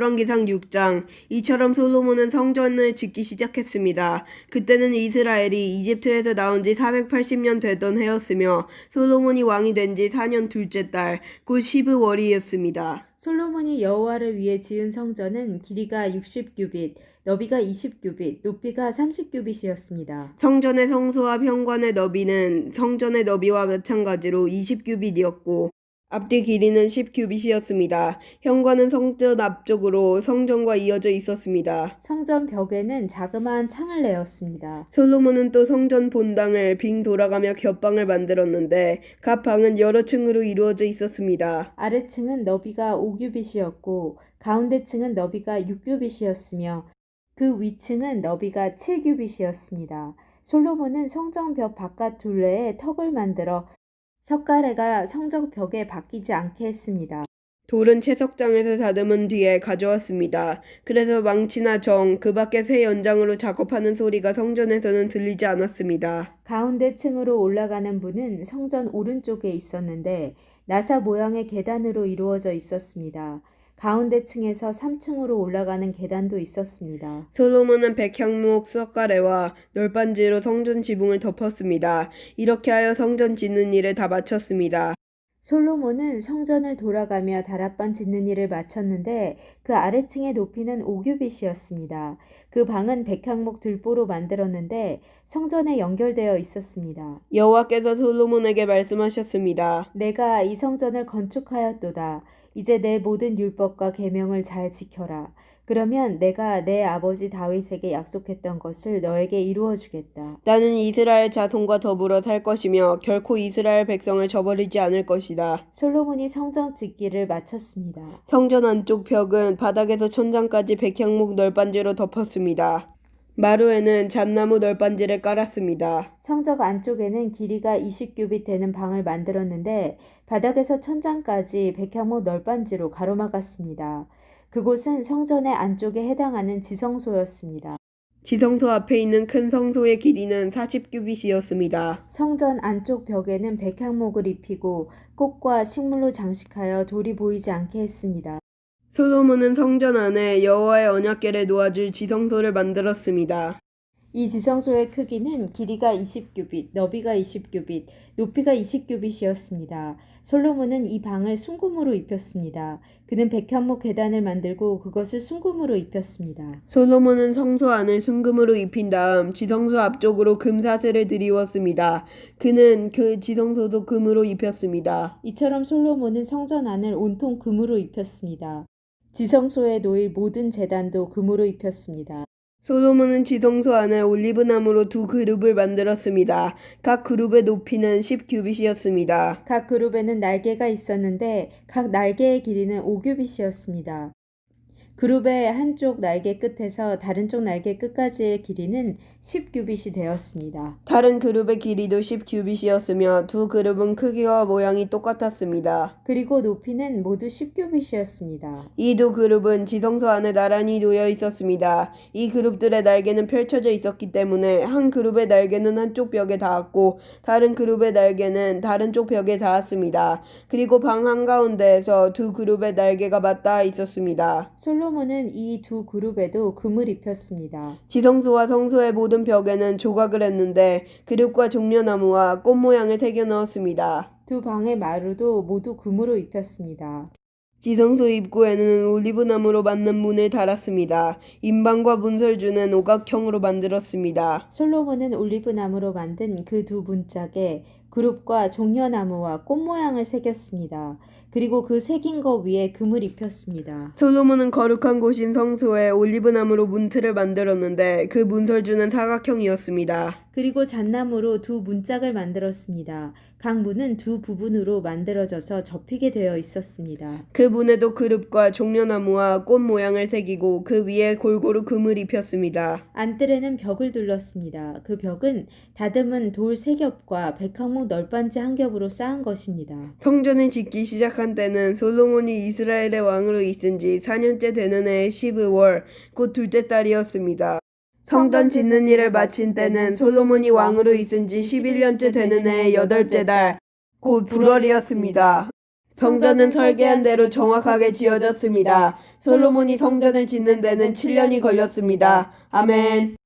열왕기상 6장. 이처럼 솔로몬은 성전을 짓기 시작했습니다. 그때는 이스라엘이 이집트에서 나온 지 480년 되던 해였으며 솔로몬이 왕이 된 지 4년 둘째 달, 곧 12월이었습니다. 솔로몬이 여호와를 위해 지은 성전은 길이가 60규빗, 너비가 20규빗, 높이가 30규빗이었습니다. 성전의 성소와 현관의 너비는 성전의 너비와 마찬가지로 20규빗이었고 앞뒤 길이는 10규빗이었습니다. 현관은 성전 앞쪽으로 성전과 이어져 있었습니다. 성전 벽에는 자그마한 창을 내었습니다. 솔로몬은 또 성전 본당을 빙 돌아가며 겹방을 만들었는데 각 방은 여러 층으로 이루어져 있었습니다. 아래층은 너비가 5규빗이었고 가운데 층은 너비가 6규빗이었으며 그 위층은 너비가 7규빗이었습니다. 솔로몬은 성전 벽 바깥 둘레에 턱을 만들어 석가래가 성전 벽에 박히지 않게 했습니다. 돌은 채석장에서 다듬은 뒤에 가져왔습니다. 그래서 망치나 정, 그 밖에 쇠 연장으로 작업하는 소리가 성전에서는 들리지 않았습니다. 가운데 층으로 올라가는 문은 성전 오른쪽에 있었는데 나사 모양의 계단으로 이루어져 있었습니다. 가운데 층에서 3층으로 올라가는 계단도 있었습니다. 솔로몬은 백향목 석가래와 널빤지로 성전 지붕을 덮었습니다. 이렇게 하여 성전 짓는 일을 다 마쳤습니다. 솔로몬은 성전을 돌아가며 다락방 짓는 일을 마쳤는데 그 아래층의 높이는 5규빗이었습니다. 그 방은 백향목 들보로 만들었는데 성전에 연결되어 있었습니다. 여호와께서 솔로몬에게 말씀하셨습니다. 내가 이 성전을 건축하였도다. 이제 내 모든 율법과 계명을 잘 지켜라. 그러면 내가 내 아버지 다윗에게 약속했던 것을 너에게 이루어 주겠다. 나는 이스라엘 자손과 더불어 살 것이며 결코 이스라엘 백성을 저버리지 않을 것이다. 솔로몬이 성전 짓기를 마쳤습니다. 성전 안쪽 벽은 바닥에서 천장까지 백향목 널빤지로 덮었습니다. 마루에는 잣나무 널빤지를 깔았습니다. 성전 안쪽에는 길이가 20규빗 되는 방을 만들었는데 바닥에서 천장까지 백향목 널빤지로 가로막았습니다. 그곳은 성전의 안쪽에 해당하는 지성소였습니다. 지성소 앞에 있는 큰 성소의 길이는 40규빗이었습니다. 성전 안쪽 벽에는 백향목을 입히고 꽃과 식물로 장식하여 돌이 보이지 않게 했습니다. 솔로몬은 성전 안에 여호와의 언약궤를 놓아줄 지성소를 만들었습니다. 이 지성소의 크기는 길이가 20규빗, 너비가 20규빗, 높이가 20규빗이었습니다. 솔로몬은 이 방을 순금으로 입혔습니다. 그는 백향목 계단을 만들고 그것을 순금으로 입혔습니다. 솔로몬은 성소 안을 순금으로 입힌 다음 지성소 앞쪽으로 금사슬을 들이웠습니다. 그는 그 지성소도 금으로 입혔습니다. 이처럼 솔로몬은 성전 안을 온통 금으로 입혔습니다. 지성소에 놓일 모든 제단도 금으로 입혔습니다. 솔로몬은 지성소 안에 올리브나무로 두 그룹을 만들었습니다. 각 그룹의 높이는 10규빗이었습니다. 각 그룹에는 날개가 있었는데 각 날개의 길이는 5규빗이었습니다. 그룹의 한쪽 날개 끝에서 다른 쪽 날개 끝까지의 길이는 10규빗이 되었습니다. 다른 그룹의 길이도 10규빗이었으며 두 그룹은 크기와 모양이 똑같았습니다. 그리고 높이는 모두 10규빗이었습니다. 이 두 그룹은 지성소 안에 나란히 놓여 있었습니다. 이 그룹들의 날개는 펼쳐져 있었기 때문에 한 그룹의 날개는 한쪽 벽에 닿았고 다른 그룹의 날개는 다른 쪽 벽에 닿았습니다. 그리고 방 한가운데에서 두 그룹의 날개가 맞닿아 있었습니다. 솔로몬은 이 두 그룹에도 금을 입혔습니다. 지성소와 성소의 모든 벽에는 조각을 했는데 그룹과 종려나무와 꽃 모양을 새겨 넣었습니다. 두 방의 마루도 모두 금으로 입혔습니다. 지성소 입구에는 올리브나무로 만든 문을 달았습니다. 인방과 문설주는 오각형으로 만들었습니다. 솔로몬은 올리브나무로 만든 그 두 문짝에 그룹과 종려나무와 꽃 모양을 새겼습니다. 그리고 그 새긴 것 위에 금을 입혔습니다. 솔로몬은 거룩한 곳인 성소에 올리브나무로 문틀을 만들었는데 그 문설주는 사각형이었습니다. 그리고 잣나무로 두 문짝을 만들었습니다. 각 문은 두 부분으로 만들어져서 접히게 되어 있었습니다. 그 문에도 그룹과 종려나무와 꽃 모양을 새기고 그 위에 골고루 금을 입혔습니다. 안뜰에는 벽을 둘렀습니다. 그 벽은 다듬은 돌 3겹과 백향목 널빤지 1겹으로 쌓은 것입니다. 성전을 짓기 시작한 때는 솔로몬이 이스라엘의 왕으로 있은 지 4년째 되는 해의 12월, 곧 둘째 달이었습니다. 성전 짓는 일을 마친 때는 솔로몬이 왕으로 있은 지 11년째 되는 해의 8째 달, 곧 불월이었습니다. 성전은 설계한 대로 정확하게 지어졌습니다. 솔로몬이 성전을 짓는 데는 7년이 걸렸습니다. 아멘.